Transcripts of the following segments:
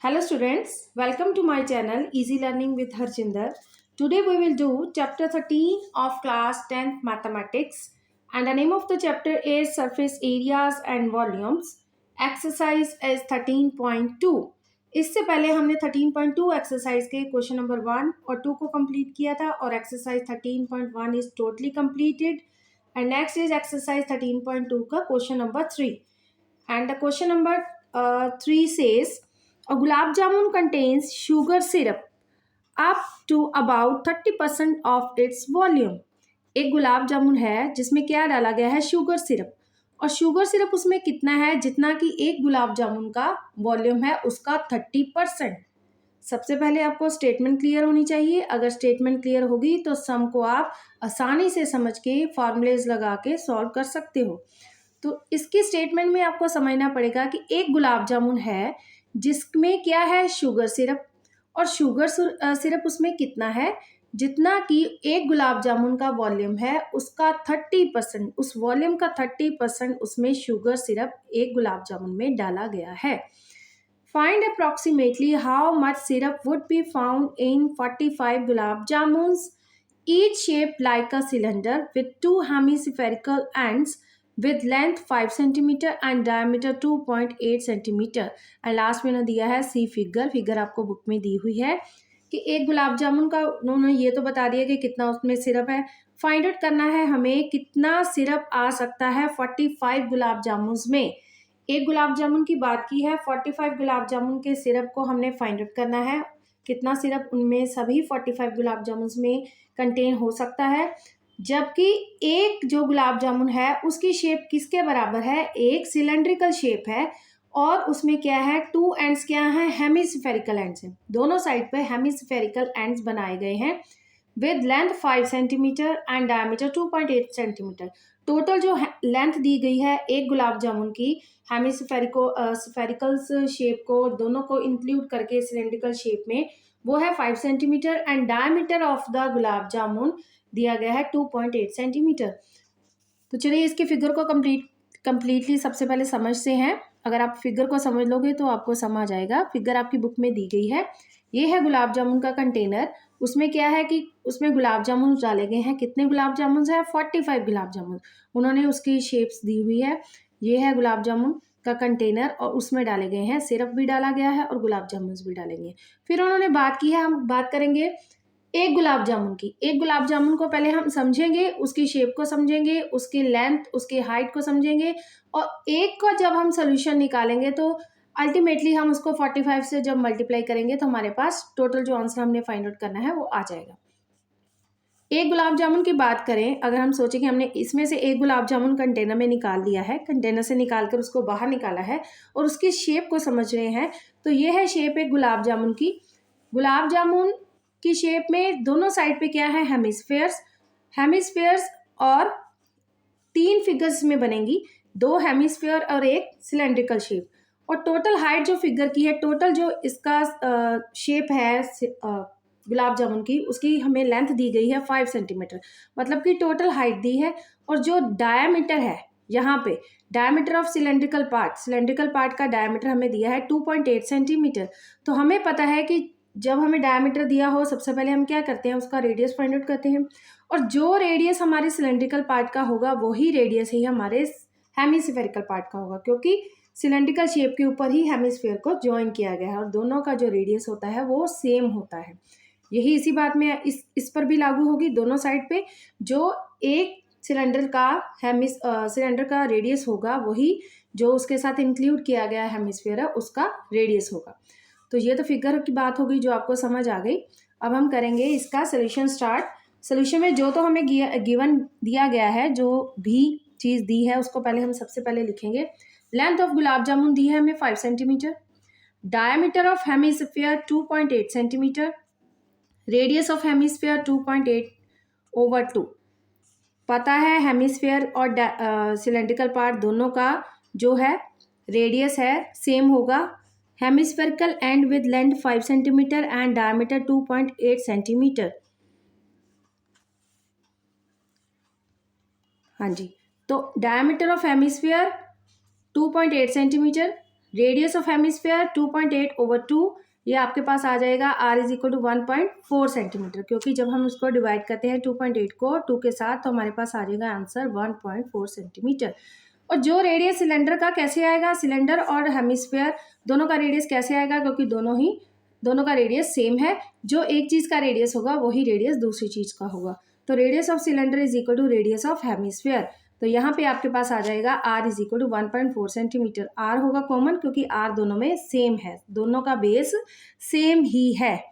Hello students, welcome to my channel Easy Learning with Harjinder. Today we will do chapter 13 of class 10th mathematics and the name of the chapter is surface areas and volumes. Exercise is 13.2. इससे पहले हमने 13.2 exercise के question number 1 और 2 को complete किया था और exercise 13.1 is totally completed and next is exercise 13.2 का question number 3 and the question number 3 says a gulab jamun contains sugar syrup up to about 30% of its volume. एक गुलाब जामुन है जिसमें क्या डाला गया है, शुगर सिरप, और शुगर सिरप उसमें कितना है, जितना कि एक गुलाब जामुन का वॉल्यूम है उसका 30%. सबसे पहले आपको स्टेटमेंट क्लियर होनी चाहिए. अगर स्टेटमेंट क्लियर होगी तो सम को आप आसानी से समझ के फॉर्मूलेज लगा के सॉल्व कर सकते हो. तो इसकी स्टेटमेंट में आपको समझना पड़ेगा कि एक गुलाब जामुन है जिसमें क्या है, शुगर सिरप, और शुगर सिरप उसमें कितना है, जितना कि एक गुलाब जामुन का वॉल्यूम है उसका 30%, उस वॉल्यूम का 30% उसमें शुगर सिरप एक गुलाब जामुन में डाला गया है. Find approximately how much syrup would be found in 45 gulab jamuns, each shaped like a cylinder with two hemispherical ends with length 5 cm and diameter 2.8 cm. And last में ना दिया है सी फिगर आपको बुक में दी हुई है कि एक गुलाब जामुन का उन्होंने ये तो बता दिया कि कितना उसमें सिरप है. फाइंड आउट करना है हमें कितना सिरप आ सकता है 45 गुलाब जामुन में. एक गुलाब जामुन की बात की है, 45 गुलाब जामुन के सिरप को हमने फाइंड आउट करना है. कितना सिरप उनमें सभी 45 गुलाब जामुन में कंटेन हो सकता है, जबकि एक जो गुलाब जामुन है उसकी शेप किसके बराबर है, एक सिलेंड्रिकल शेप है और उसमें क्या है, टू एंड्स क्या है, हेमिस्फेरिकल एंड्स हैं. दोनों साइड पे हेमिस्फेरिकल एंड्स बनाए गए हैं with length 5 centimetre and diameter 2.8 centimetre. Total जो लेंथ दी गई है एक गुलाब जामुन की स्फेरिकल शेप को दोनों को इंक्लूड करके सिलेंड्रिकल शेप में, वो है 5 centimetre and diameter of the gulab jamun दिया गया है 2.8 सेंटीमीटर. तो चलिए इसके फिगर को कंप्लीटली सबसे पहले समझते हैं. अगर आप फिगर को समझ लोगे तो आपको समझ आएगा. फिगर आपकी बुक में दी गई है. ये है गुलाब जामुन का कंटेनर. उसमें क्या है कि उसमें गुलाब जामुन डाले गए हैं. कितने गुलाब जामुन है, 45 गुलाब जामुन. उन्होंने उसकी शेप्स दी हुई है. ये है गुलाब जामुन का कंटेनर और उसमें डाले गए हैं, सिरप भी डाला गया है और गुलाब जामुन भी डालेंगे. फिर उन्होंने बात की है, हम बात करेंगे एक गुलाब जामुन की. एक गुलाब जामुन को पहले हम समझेंगे, उसकी शेप को समझेंगे, उसकी लेंथ, उसकी हाइट को समझेंगे, और एक का जब हम सोल्यूशन निकालेंगे तो अल्टीमेटली हम उसको 45 से जब मल्टीप्लाई करेंगे तो हमारे पास टोटल जो आंसर हमने फाइंड आउट करना है वो आ जाएगा. एक गुलाब जामुन की बात करें, अगर हम सोचें कि हमने इसमें से एक गुलाब जामुन कंटेनर में निकाल लिया है, कंटेनर से निकाल कर उसको बाहर निकाला है और उसकी शेप को समझ रहे हैं, तो ये है शेप एक गुलाब जामुन की. गुलाब जामुन की शेप में दोनों साइड पे क्या है, हेमिस्फेयर्स और 3 फिगर्स में बनेंगी, 2 हेमिस्फेयर और एक सिलेंड्रिकल शेप. और टोटल हाइट जो फिगर की है, टोटल जो इसका शेप है गुलाब जामुन की, उसकी हमें लेंथ दी गई है 5 सेंटीमीटर, मतलब कि टोटल हाइट दी है. और जो डायामीटर है यहाँ पे, डायमीटर ऑफ सिलेंड्रिकल पार्ट का डायमीटर हमें दिया है 2.8 सेंटीमीटर. तो हमें पता है कि जब हमें डायमीटर दिया हो सबसे पहले हम क्या करते हैं, उसका रेडियस फाइंड आउट करते हैं, और जो रेडियस हमारे सिलेंड्रिकल पार्ट का होगा वही रेडियस ही हमारे हेमिस्फेरिकल पार्ट का होगा, क्योंकि सिलेंड्रिकल शेप के ऊपर ही हेमिस्फेयर को ज्वाइन किया गया है और दोनों का जो रेडियस होता है वो सेम होता है. यही इसी बात में इस पर भी लागू होगी. दोनों साइड पे जो एक सिलेंडर का रेडियस होगा वही जो उसके साथ इंक्लूड किया गया हेमिस्फेयर है उसका रेडियस होगा. तो ये तो फिगर की बात होगी जो आपको समझ आ गई. अब हम करेंगे इसका सोल्यूशन स्टार्ट. सोल्यूशन में जो तो हमें गिवन दिया गया है, जो भी चीज़ दी है उसको पहले हम सबसे पहले लिखेंगे. लेंथ ऑफ गुलाब जामुन दी है हमें 5 centimetre, diameter of hemisphere 2.8 centimetre, radius of hemisphere 2.8/2. पता है हेमिस्फेयर और सिलेंड्रिकल पार्ट दोनों का जो है रेडियस है सेम होगा. Hemispherical end with length 5 centimetre and diameter 2.8 centimetre. हाँ जी, तो diameter of hemisphere 2.8 centimetre, radius of hemisphere 2.8/2, ये आपके पास आ जाएगा r is equal to 1.4 centimetre, क्योंकि जब हम उसको डिवाइड करते हैं 2.8 को 2 के साथ तो हमारे पास आ जाएगा आंसर 1.4 सेंटीमीटर। और जो रेडियस सिलेंडर का कैसे आएगा, सिलेंडर और हेमिस्फेयर दोनों का रेडियस कैसे आएगा, क्योंकि दोनों का रेडियस सेम है, जो एक चीज़ का रेडियस होगा वही रेडियस दूसरी चीज़ का होगा। तो radius of cylinder is equal to radius of hemisphere. तो यहाँ पे आपके पास आ जाएगा r is equal to 1.4 centimetre. r होगा कॉमन क्योंकि r दोनों में सेम है, दोनों का बेस सेम ही है।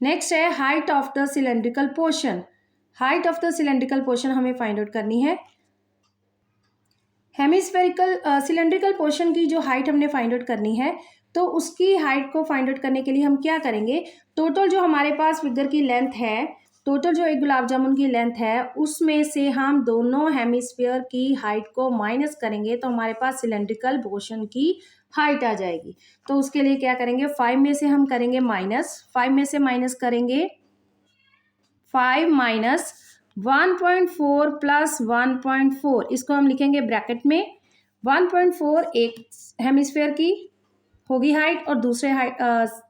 नेक्स्ट है height of the cylindrical portion. Height of the cylindrical portion हमें फाइंड आउट करनी है। हेमिस्फेरिकल सिलेंड्रिकल पोर्शन की जो हाइट हमने फाइंड आउट करनी है, तो उसकी हाइट को फाइंड आउट करने के लिए हम क्या करेंगे, टोटल जो हमारे पास फिगर की लेंथ है, टोटल जो एक गुलाब जामुन की लेंथ है उसमें से हम दोनों हेमिस्फीयर की हाइट को माइनस करेंगे तो हमारे पास सिलेंड्रिकल पोर्शन की हाइट आ जाएगी। तो उसके लिए क्या करेंगे, 5 में से हम करेंगे माइनस, 5 में से माइनस करेंगे 5 माइनस 1.4 प्लस 1.4, इसको हम लिखेंगे ब्रैकेट में। 1.4 एक हेमिस्फीयर की होगी हाइट और दूसरे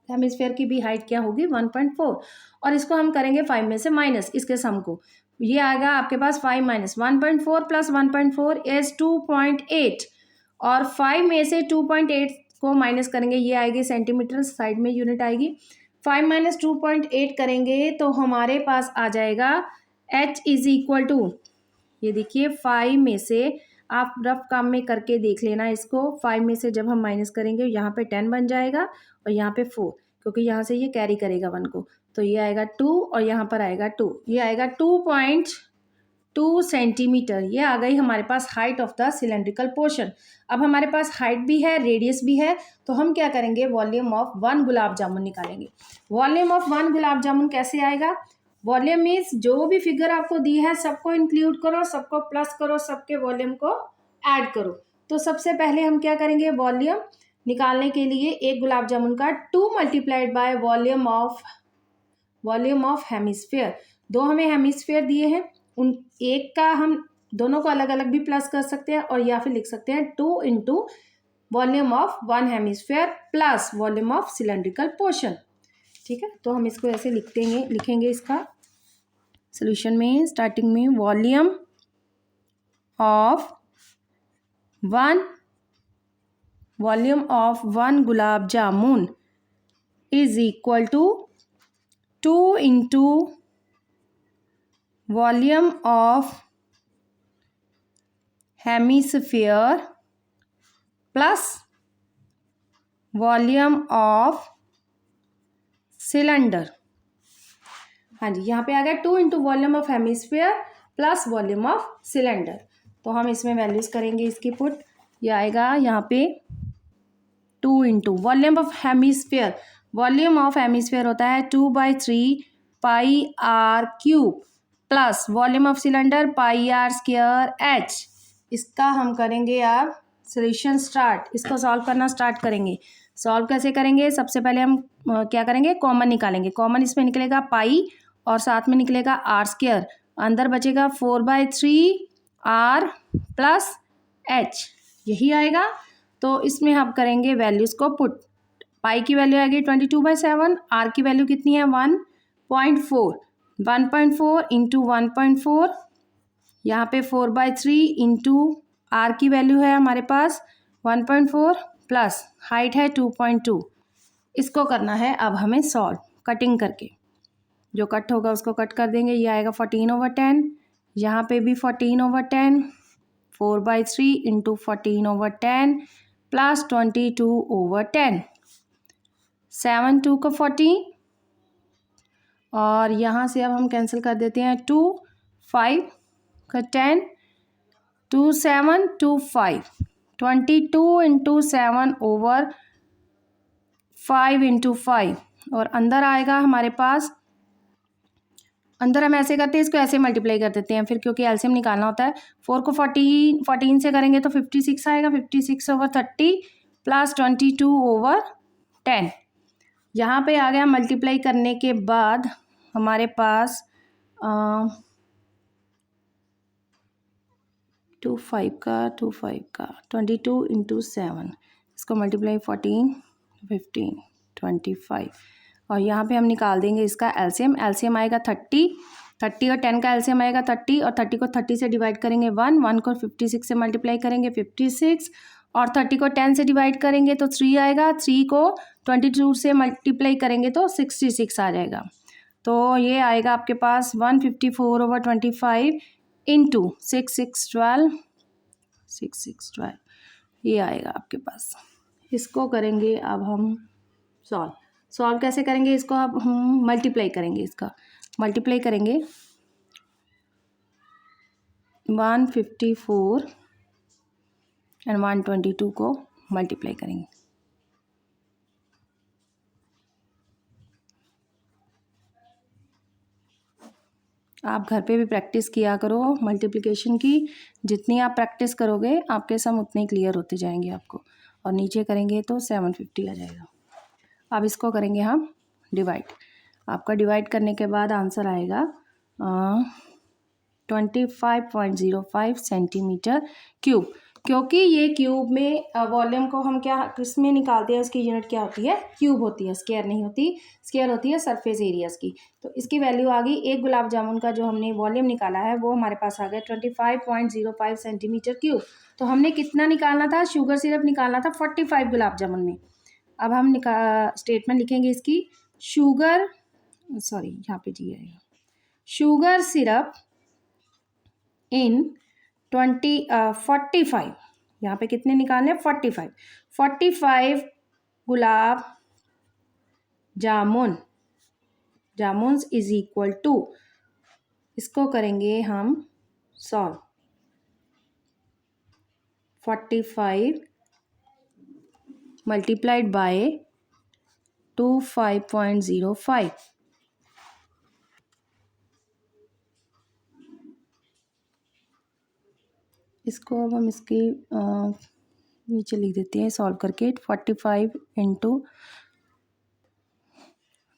हेमिस्फीयर की भी हाइट क्या होगी 1.4, और इसको हम करेंगे 5 में से माइनस, इसके सम को ये आएगा आपके पास 5 माइनस 1.4 प्लस 1.4 इज 2.8, और 5 में से 2.8 को माइनस करेंगे, ये आएगी सेंटीमीटर, साइड में यूनिट आएगी। 5 माइनस 2.8 करेंगे तो हमारे पास आ जाएगा h इज इक्वल टू, ये देखिए 5 में से आप रफ काम में करके देख लेना इसको, 5 में से जब हम माइनस करेंगे यहाँ पे 10 बन जाएगा और यहाँ पे 4, क्योंकि यहाँ से ये कैरी करेगा 1 को, तो ये आएगा 2 और यहाँ पर आएगा 2, ये आएगा 2.2 सेंटीमीटर। ये आ गई हमारे पास height of the cylindrical portion. अब हमारे पास हाइट भी है, रेडियस भी है, तो हम क्या करेंगे, वॉल्यूम ऑफ 1 गुलाब जामुन निकालेंगे। वॉल्यूम ऑफ 1 गुलाब जामुन कैसे आएगा, वॉल्यूम मीन्स जो भी फिगर आपको दी है सबको इंक्लूड करो, सबको प्लस करो, सबके वॉल्यूम को ऐड करो। तो सबसे पहले हम क्या करेंगे, वॉल्यूम निकालने के लिए एक गुलाब जामुन का 2 multiplied by volume of hemisphere. 2 हमें हेमिस्फीयर दिए हैं, उन एक का हम दोनों को अलग अलग भी प्लस कर सकते हैं, और या फिर लिख सकते हैं 2 into volume of 1 hemisphere plus volume of cylindrical portion. ठीक है, तो हम इसको ऐसे लिखेंगे इसका सोल्यूशन में, स्टार्टिंग में volume of 1 gulab jamun is equal to 2 into volume of hemisphere plus volume of cylinder. हाँ जी, यहाँ पे आ गया 2 into volume of hemisphere plus volume of cylinder. तो हम इसमें वैल्यूज करेंगे इसकी पुट, ये आएगा यहाँ पे 2 into volume of hemisphere, volume of hemisphere होता है 2/3 pi r cube plus volume of cylinder pi r square h। इसका हम करेंगे अब सोल्यूशन स्टार्ट, इसको सॉल्व करना स्टार्ट करेंगे। सॉल्व कैसे करेंगे, सबसे पहले हम क्या करेंगे, कॉमन निकालेंगे। कॉमन इसमें निकलेगा पाई और साथ में निकलेगा आर स्क्वायर, अंदर बचेगा 4/3 आर प्लस h, यही आएगा। तो इसमें हम करेंगे वैल्यूज़ को पुट, पाई की वैल्यू आएगी 22/7, आर की वैल्यू कितनी है 1.4, 1.4 इंटू 1.4, यहाँ पे 4/3 इंटू आर की वैल्यू है हमारे पास 1.4 प्लस हाइट है 2.2। इसको करना है अब हमें सॉल्व कटिंग करके, जो कट होगा उसको कट कर देंगे, ये आएगा 14/10, यहाँ पे भी 14/10, 4/3 इंटू 14/10 प्लस 22/10, 7 2 का 14, और यहाँ से अब हम कैंसिल कर देते हैं 2 5 का 10, 2 7 2 5, 22 इंटू 7/5 इंटू 5, और अंदर आएगा हमारे पास, अंदर हम ऐसे करते हैं, इसको ऐसे मल्टीप्लाई कर देते हैं फिर, क्योंकि एलसीएम निकालना होता है। 4 को 14 से करेंगे तो 56 आएगा, 56/30 प्लस 22/10। यहाँ पे आ गया, मल्टीप्लाई करने के बाद हमारे पास 5 का 22 इंटू 7, इसको मल्टीप्लाई 14 15 25, और यहाँ पे हम निकाल देंगे इसका एलसीएम। एलसीएम आएगा 30 और 10 का एलसीएम आएगा 30, और 30 को 30 से डिवाइड करेंगे 1 को 56 से मल्टीप्लाई करेंगे 56, और 30 को 10 से डिवाइड करेंगे तो 3 आएगा, 3 को 22 से मल्टीप्लाई करेंगे तो 66 आ जाएगा। तो ये आएगा आपके पास 154/25 इंटू 6 6 12 ये आएगा आपके पास। इसको करेंगे अब हम सॉल्व कैसे करेंगे इसको, अब हम मल्टीप्लाई करेंगे, इसका मल्टीप्लाई करेंगे 154 एंड 122 को मल्टीप्लाई करेंगे। आप घर पे भी प्रैक्टिस किया करो मल्टीप्लिकेशन की, जितनी आप प्रैक्टिस करोगे आपके सम उतने क्लियर होते जाएंगे आपको। और नीचे करेंगे तो 750 आ जाएगा। अब इसको करेंगे हम डिवाइड। आपका डिवाइड करने के बाद आंसर आएगा 25.05 सेंटीमीटर क्यूब। क्योंकि ये क्यूब में वॉल्यूम को हम क्या किस में निकालते हैं, उसकी यूनिट क्या होती है, क्यूब होती है, स्क्वायर नहीं होती। स्क्वायर होती है सरफेस एरियाज की। तो इसकी वैल्यू आ गई, एक गुलाब जामुन का जो हमने वॉल्यूम निकाला है वो हमारे पास आ गया 25.05 सेंटीमीटर क्यूब। तो हमने कितना निकालना था, शुगर सिरप निकालना था 45 गुलाब जामुन में। अब हम स्टेटमेंट लिखेंगे इसकी, शुगर सिरप इन 45, यहाँ पे कितने निकालने हैं 45 गुलाब जामुन इज इक्वल टू, इसको करेंगे हम सॉल्व, 45 मल्टीप्लाइड बाय 25.05। इसको अब हम इसके नीचे लिख देते हैं सॉल्व करके, 45 इंटू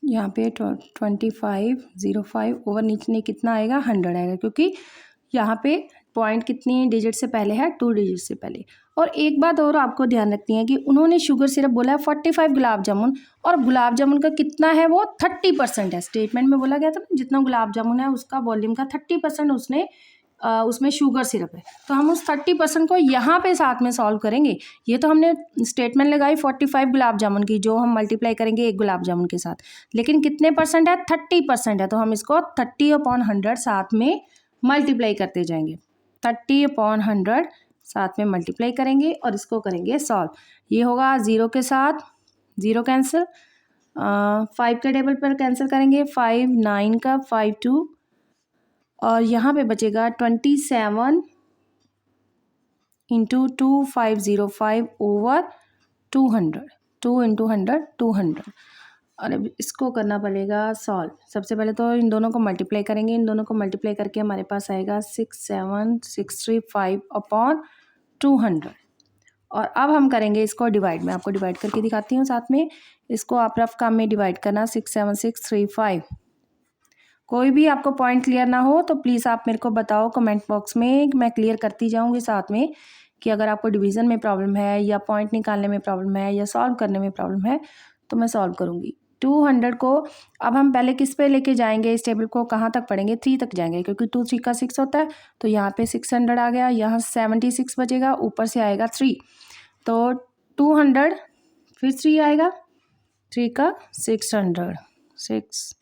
यहाँ पे 2505 ओवर नीचे कितना आएगा 100 आएगा, क्योंकि यहाँ पे पॉइंट कितनी डिजिट से पहले है, 2 डिजिट से पहले। और एक बात और आपको ध्यान रखनी है कि उन्होंने शुगर सिरप बोला है 45 गुलाब जामुन, और गुलाब जामुन का कितना है वो 30% है। स्टेटमेंट में बोला गया था जितना गुलाब जामुन है उसका वॉल्यूम का 30% उसमें शुगर सिरप है। तो हम उस 30% को यहाँ पे साथ में सॉल्व करेंगे। ये तो हमने स्टेटमेंट लगाई 45 गुलाब जामुन की, जो हम मल्टीप्लाई करेंगे एक गुलाब जामुन के साथ, लेकिन कितने परसेंट है 30% है। तो हम इसको 30/100 साथ में मल्टीप्लाई करते जाएंगे, 30/100 साथ में मल्टीप्लाई करेंगे और इसको करेंगे सॉल्व। ये होगा 0 के साथ 0 कैंसिल, 5 के टेबल पर कैंसिल करेंगे, 5 9 का 5 2, और यहाँ पे बचेगा 27 इंटू 2505 ओवर 200, 2 इंटू 100 200। और अब इसको करना पड़ेगा सॉल्व। सबसे पहले तो इन दोनों को मल्टीप्लाई करेंगे, इन दोनों को मल्टीप्लाई करके हमारे पास आएगा 67635/200। और अब हम करेंगे इसको डिवाइड। मैं आपको डिवाइड करके दिखाती हूँ साथ में। इसको आप रफ काम में डिवाइड करना 67635। कोई भी आपको पॉइंट क्लियर ना हो तो प्लीज़ आप मेरे को बताओ कमेंट बॉक्स में, मैं क्लियर करती जाऊँगी साथ में, कि अगर आपको डिवीज़न में प्रॉब्लम है या पॉइंट निकालने में प्रॉब्लम है या सॉल्व करने में प्रॉब्लम है तो मैं सॉल्व करूँगी। 200 को अब हम पहले किस पे लेके जाएंगे, इस टेबल को कहाँ तक पढ़ेंगे, 3 तक जाएंगे, क्योंकि 2 3 का 6 होता है। तो यहाँ पे 600 आ गया, यहाँ 76 बचेगा, ऊपर से आएगा 3, तो 200 फिर 3 आएगा, 3 का 600, 6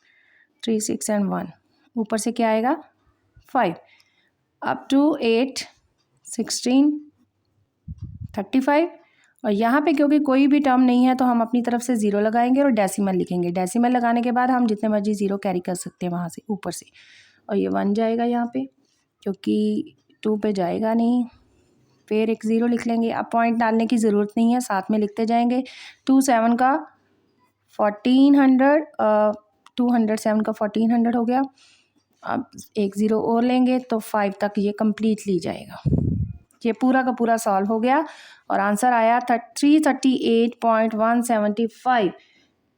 3 6 एंड 1, ऊपर से क्या आएगा 5, अप टू 8 16 35। और यहाँ पे क्योंकि कोई भी टर्म नहीं है तो हम अपनी तरफ से 0 लगाएंगे और डेसिमल लिखेंगे। डेसिमल लगाने के बाद हम जितने मर्जी 0 कैरी कर सकते हैं वहाँ से ऊपर से, और ये 1 जाएगा यहाँ पे, क्योंकि 2 पे जाएगा नहीं, फिर एक 0 लिख लेंगे। अब पॉइंट डालने की ज़रूरत नहीं है, साथ में लिखते जाएंगे। 27 का 1400, 207 का 1400 हो गया। अब एक 0 और लेंगे तो 5 तक ये कंप्लीटली जाएगा। ये पूरा का पूरा सॉल्व हो गया और आंसर आया 338.175।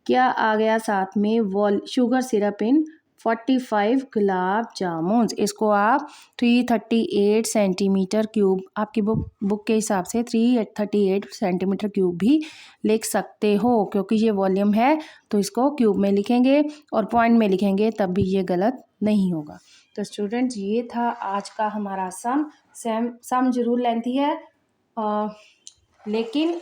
क्या आ गया साथ में, शुगर सिरप इन 45 गुलाब जामुन। इसको आप 338 सेंटीमीटर क्यूब, आपकी बुक के हिसाब से 338 सेंटीमीटर क्यूब भी लिख सकते हो, क्योंकि ये वॉल्यूम है तो इसको क्यूब में लिखेंगे और पॉइंट में लिखेंगे तब भी ये गलत नहीं होगा। तो स्टूडेंट्स, ये था आज का हमारा सम जरूर लेंथी है, लेकिन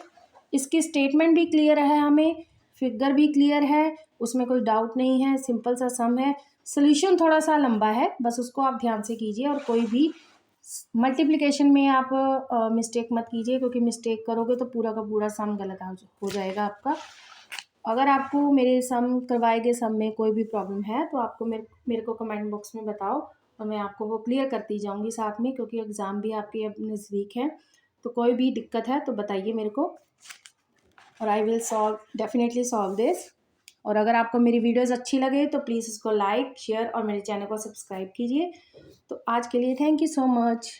इसकी स्टेटमेंट भी क्लियर है, हमें फिगर भी क्लियर है, उसमें कोई डाउट नहीं है, सिंपल सा सम है। सोल्यूशन थोड़ा सा लंबा है, बस उसको आप ध्यान से कीजिए और कोई भी मल्टीप्लिकेशन में आप मिस्टेक मत कीजिए, क्योंकि मिस्टेक करोगे तो पूरा का पूरा सम गलत हो जाएगा आपका। अगर आपको मेरे सम करवाए गए सम में कोई भी प्रॉब्लम है तो आपको मेरे को कमेंट बॉक्स में बताओ और मैं आपको वो क्लियर करती जाऊंगी साथ में, क्योंकि एग्ज़ाम भी आपके अब नज़दीक है। तो कोई भी दिक्कत है तो बताइए मेरे को और I will definitely solve this. और अगर आपको मेरी वीडियोस अच्छी लगे तो प्लीज़ इसको लाइक शेयर और मेरे चैनल को सब्सक्राइब कीजिए। तो आज के लिए थैंक यू सो मच।